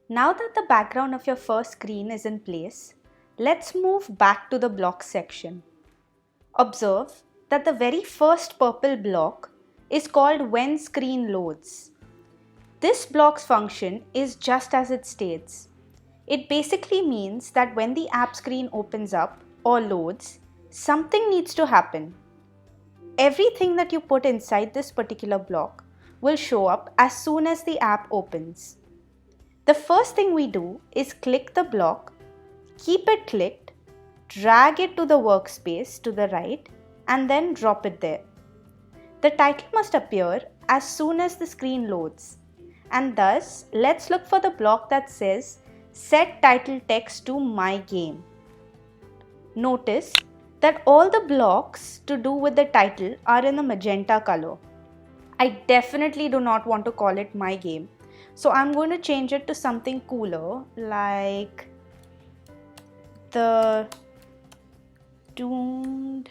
Now that the background of your first screen is in place, let's move back to the blocks section. Observe that the very first purple block is called when screen loads. This block's function is just as it states. It basically means that when the app screen opens up or loads, something needs to happen. Everything that you put inside this particular block will show up as soon as the app opens. The first thing we do is click the block, keep it clicked, drag it to the workspace to the right, and then drop it there. The title must appear as soon as the screen loads. And thus, let's look for the block that says Set Title Text to My Game. Notice that all the blocks to do with the title are in a magenta color. I definitely do not want to call it My Game, so I'm going to change it to something cooler like the Doomed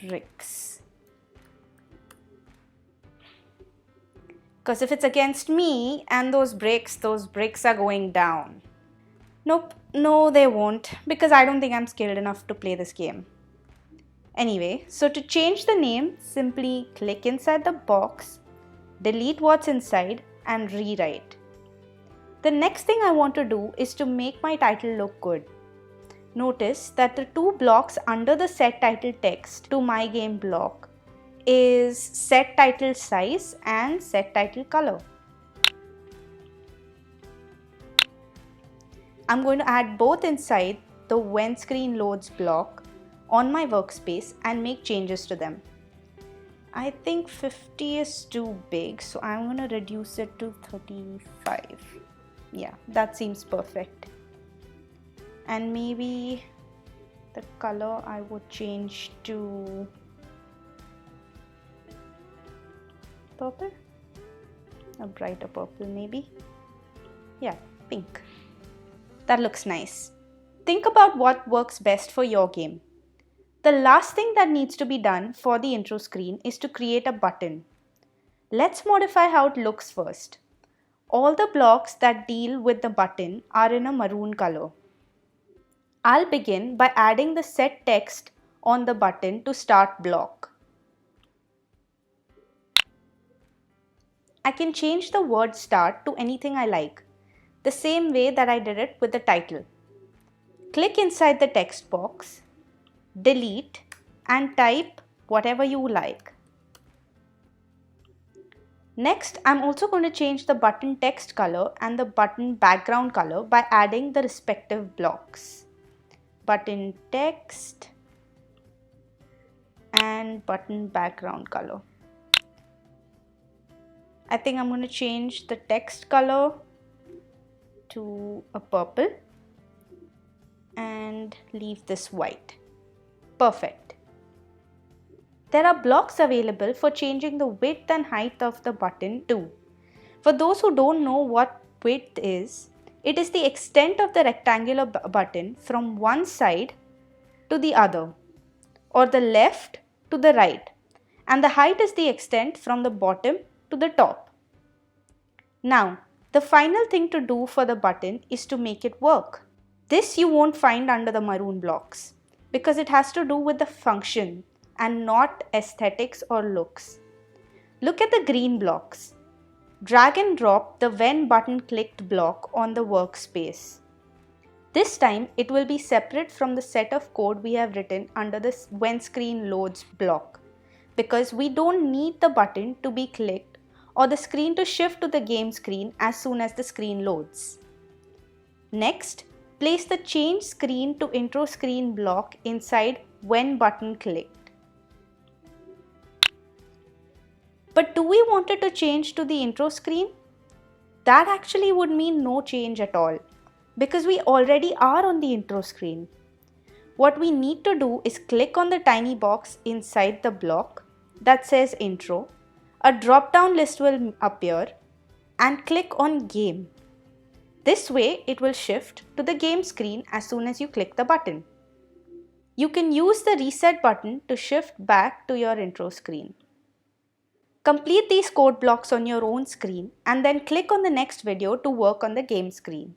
Bricks. Because if it's against me and those bricks are going down. Nope, no they won't, because I don't think I'm skilled enough to play this game. Anyway, so to change the name, simply click inside the box, delete what's inside and rewrite. The next thing I want to do is to make my title look good. Notice that the two blocks under the set title text to my game block is set title size and set title color. I'm going to add both inside the when screen loads block on my workspace and make changes to them. I think 50 is too big, so I'm going to reduce it to 35. Yeah, that seems perfect. And maybe the color I would change to purple, a brighter purple maybe. Yeah, pink. That looks nice. Think about what works best for your game. The last thing that needs to be done for the intro screen is to create a button. Let's modify how it looks first. All the blocks that deal with the button are in a maroon color. I'll begin by adding the set text on the button to start block. I can change the word start to anything I like, the same way that I did it with the title. Click inside the text box, delete and type whatever you like. Next, I'm also going to change the button text color and the button background color by adding the respective blocks. Button text and button background color. I think I'm going to change the text color to a purple and leave this white. Perfect. There are blocks available for changing the width and height of the button too. For those who don't know what width is, it is the extent of the rectangular button from one side to the other, or the left to the right, and the height is the extent from the bottom to the top. Now, the final thing to do for the button is to make it work. This you won't find under the maroon blocks because it has to do with the function and not aesthetics or looks. Look at the green blocks. Drag and drop the when button clicked block on the workspace. This time it will be separate from the set of code we have written under the when screen loads block, because we don't need the button to be clicked or the screen to shift to the game screen as soon as the screen loads. Next, place the change screen to intro screen block inside when button clicked. But do we want it to change to the intro screen? That actually would mean no change at all, because we already are on the intro screen. What we need to do is click on the tiny box inside the block that says intro. A drop-down list will appear and click on game. This way it will shift to the game screen as soon as you click the button. You can use the reset button to shift back to your intro screen. Complete these code blocks on your own screen and then click on the next video to work on the game screen.